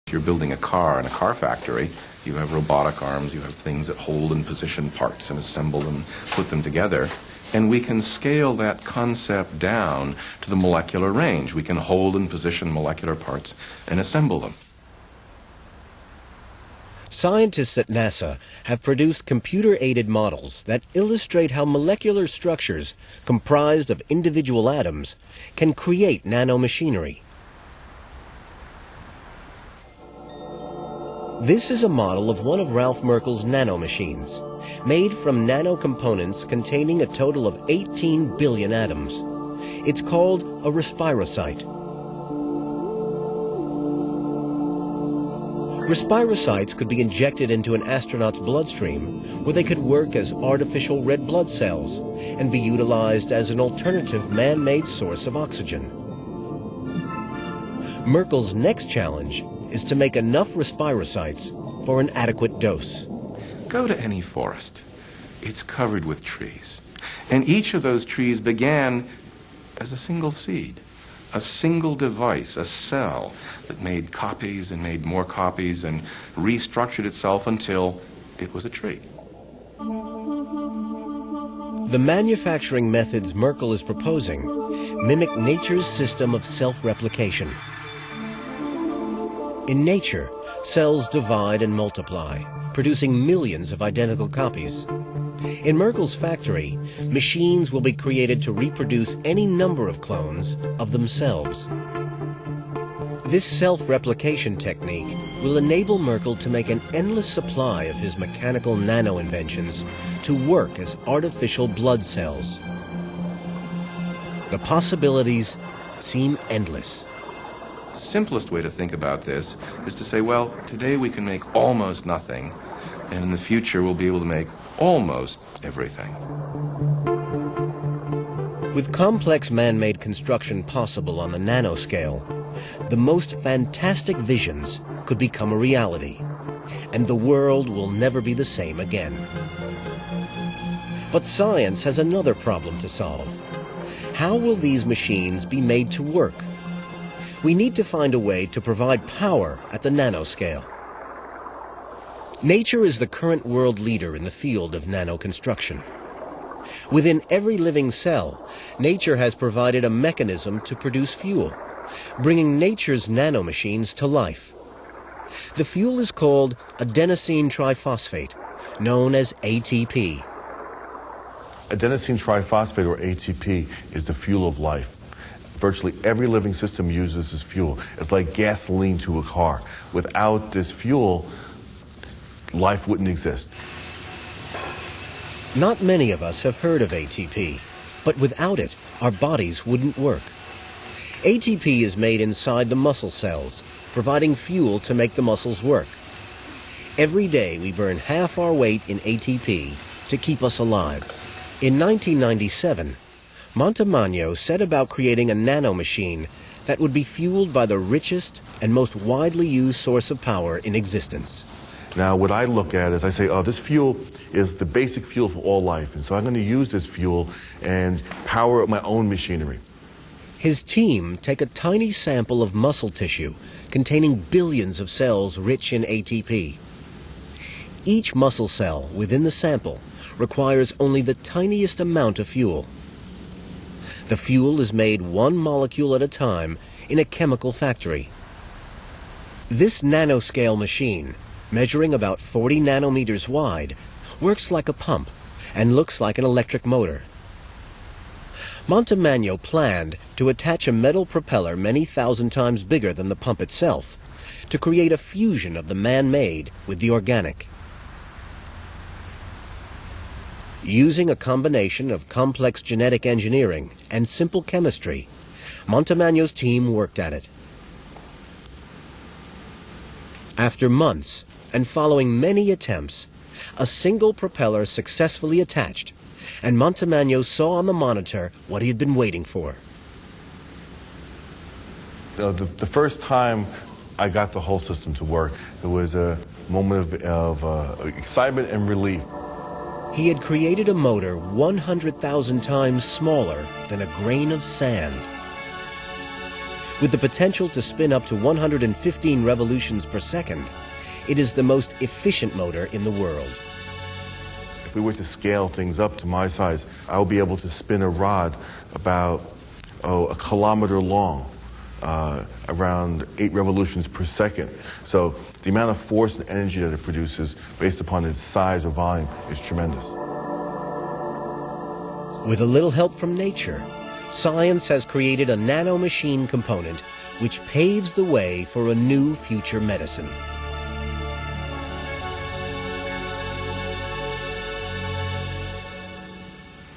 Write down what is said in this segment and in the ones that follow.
If you're building a car in a car factory, you have robotic arms, you have things that hold and position parts and assemble them, put them together. And we can scale that concept down to the molecular range. We can hold and position molecular parts and assemble them. Scientists at NASA have produced computer-aided models that illustrate how molecular structures comprised of individual atoms can create nanomachinery. This is a model of one of Ralph Merkel's nanomachines, made from nanocomponents containing a total of 18 billion atoms. It's called a respirocyte. Respirocytes could be injected into an astronaut's bloodstream, where they could work as artificial red blood cells and be utilized as an alternative man-made source of oxygen. Merkel's next challenge is to make enough respirocytes for an adequate dose. Go to any forest. It's covered with trees. And each of those trees began as a single seed, a single device, a cell that made copies and made more copies and restructured itself until it was a tree. The manufacturing methods Merkel is proposing mimic nature's system of self-replication. In nature, cells divide and multiply, producing millions of identical copies. In Merkel's factory, machines will be created to reproduce any number of clones of themselves. This self-replication technique will enable Merkel to make an endless supply of his mechanical nano-inventions to work as artificial blood cells. The possibilities seem endless. The simplest way to think about this is to say, well, today we can make almost nothing, and in the future we'll be able to make almost everything. With complex man-made construction possible on the nanoscale, the most fantastic visions could become a reality, and the world will never be the same again. But science has another problem to solve. How will these machines be made to work? We need to find a way to provide power at the nanoscale. Nature is the current world leader in the field of nanoconstruction. Within every living cell, nature has provided a mechanism to produce fuel, bringing nature's nanomachines to life. The fuel is called adenosine triphosphate, known as ATP. Adenosine triphosphate, or ATP, is the fuel of life. Virtually every living system uses this fuel. It's like gasoline to a car. Without this fuel, life wouldn't exist. Not many of us have heard of ATP, but without it, our bodies wouldn't work. ATP is made inside the muscle cells, providing fuel to make the muscles work. Every day we burn half our weight in ATP to keep us alive. In 1997, Montemagno set about creating a nanomachine that would be fueled by the richest and most widely used source of power in existence. Now, what I look at is I say, oh, this fuel is the basic fuel for all life, and so I'm going to use this fuel and power up my own machinery. His team take a tiny sample of muscle tissue containing billions of cells rich in ATP. Each muscle cell within the sample requires only the tiniest amount of fuel. The fuel is made one molecule at a time in a chemical factory. This nanoscale machine, measuring about 40 nanometers wide, works like a pump and looks like an electric motor. Montemagno planned to attach a metal propeller many thousand times bigger than the pump itself to create a fusion of the man-made with the organic. Using a combination of complex genetic engineering and simple chemistry, Montemagno's team worked at it. After months, and following many attempts, a single propeller successfully attached, and Montemagno saw on the monitor what he had been waiting for. The first time I got the whole system to work, it was a moment of excitement and relief. He had created a motor 100,000 times smaller than a grain of sand. With the potential to spin up to 115 revolutions per second, it is the most efficient motor in the world. If we were to scale things up to my size, I would be able to spin a rod about a kilometer long, around 8 revolutions per second. So the amount of force and energy that it produces based upon its size or volume is tremendous. With a little help from nature, science has created a nanomachine component which paves the way for a new future medicine.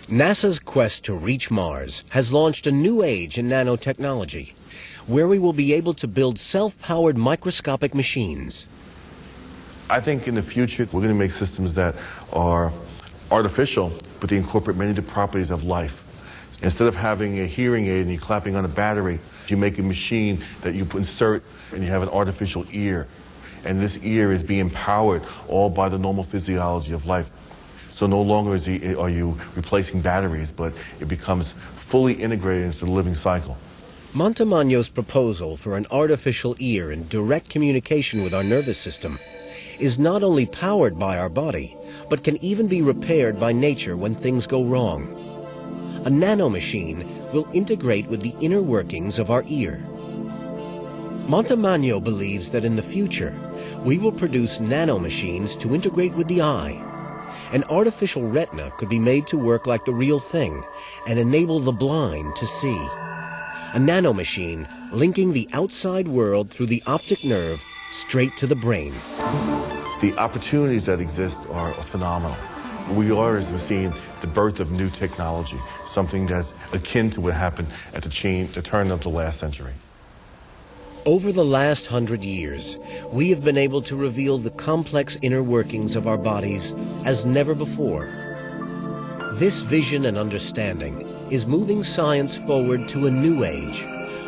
NASA's quest to reach Mars has launched a new age in nanotechnology, where we will be able to build self-powered microscopic machines. I think in the future we're going to make systems that are artificial, but they incorporate many of the properties of life. Instead of having a hearing aid and you're clapping on a battery, you make a machine that you insert and you have an artificial ear. And this ear is being powered all by the normal physiology of life. So no longer are you replacing batteries, but it becomes fully integrated into the living cycle. Montemagnio's proposal for an artificial ear in direct communication with our nervous system is not only powered by our body, but can even be repaired by nature when things go wrong. A nanomachine will integrate with the inner workings of our ear. Montemagno believes that in the future, we will produce nanomachines to integrate with the eye. An artificial retina could be made to work like the real thing and enable the blind to see. A nanomachine linking the outside world through the optic nerve straight to the brain. The opportunities that exist are phenomenal. We are seeing the birth of new technology, something that's akin to what happened at the turn of the last century. Over the last 100 years, we have been able to reveal the complex inner workings of our bodies as never before. This vision and understanding is moving science forward to a new age,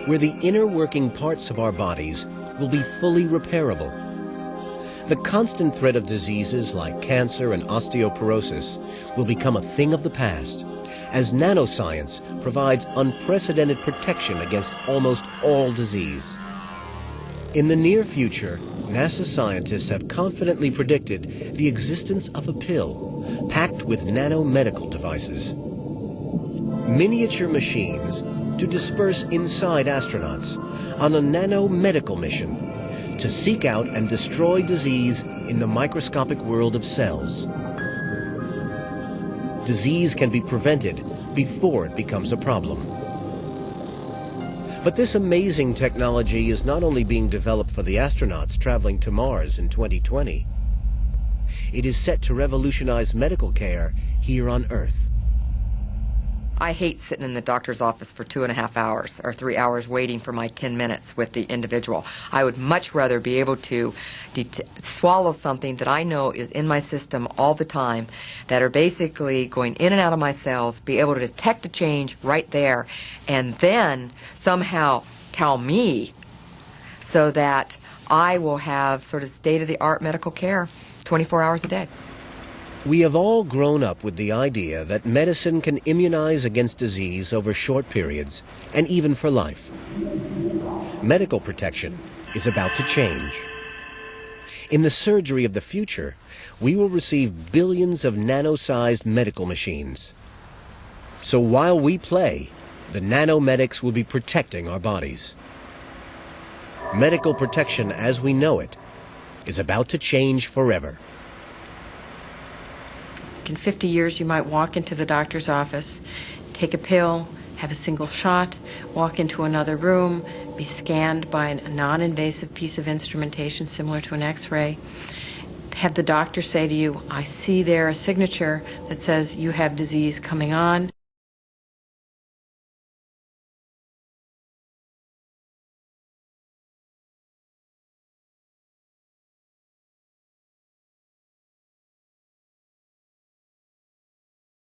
where the inner working parts of our bodies will be fully repairable. The constant threat of diseases like cancer and osteoporosis will become a thing of the past, as nanoscience provides unprecedented protection against almost all disease. In the near future, NASA scientists have confidently predicted the existence of a pill packed with nanomedical devices. Miniature machines to disperse inside astronauts on a nanomedical mission to seek out and destroy disease in the microscopic world of cells. Disease can be prevented before it becomes a problem. But this amazing technology is not only being developed for the astronauts traveling to Mars in 2020. It is set to revolutionize medical care here on Earth. I hate sitting in the doctor's office for 2.5 hours or 3 hours waiting for my 10 minutes with the individual. I would much rather be able to swallow something that I know is in my system all the time, that are basically going in and out of my cells, be able to detect a change right there, and then somehow tell me so that I will have sort of state-of-the-art medical care 24 hours a day. We have all grown up with the idea that medicine can immunize against disease over short periods and even for life. Medical protection is about to change. In the surgery of the future, we will receive billions of nano-sized medical machines. So while we play, the nanomedics will be protecting our bodies. Medical protection as we know it is about to change forever. In 50 years, you might walk into the doctor's office, take a pill, have a single shot, walk into another room, be scanned by a non-invasive piece of instrumentation similar to an X-ray, have the doctor say to you, I see there a signature that says you have disease coming on.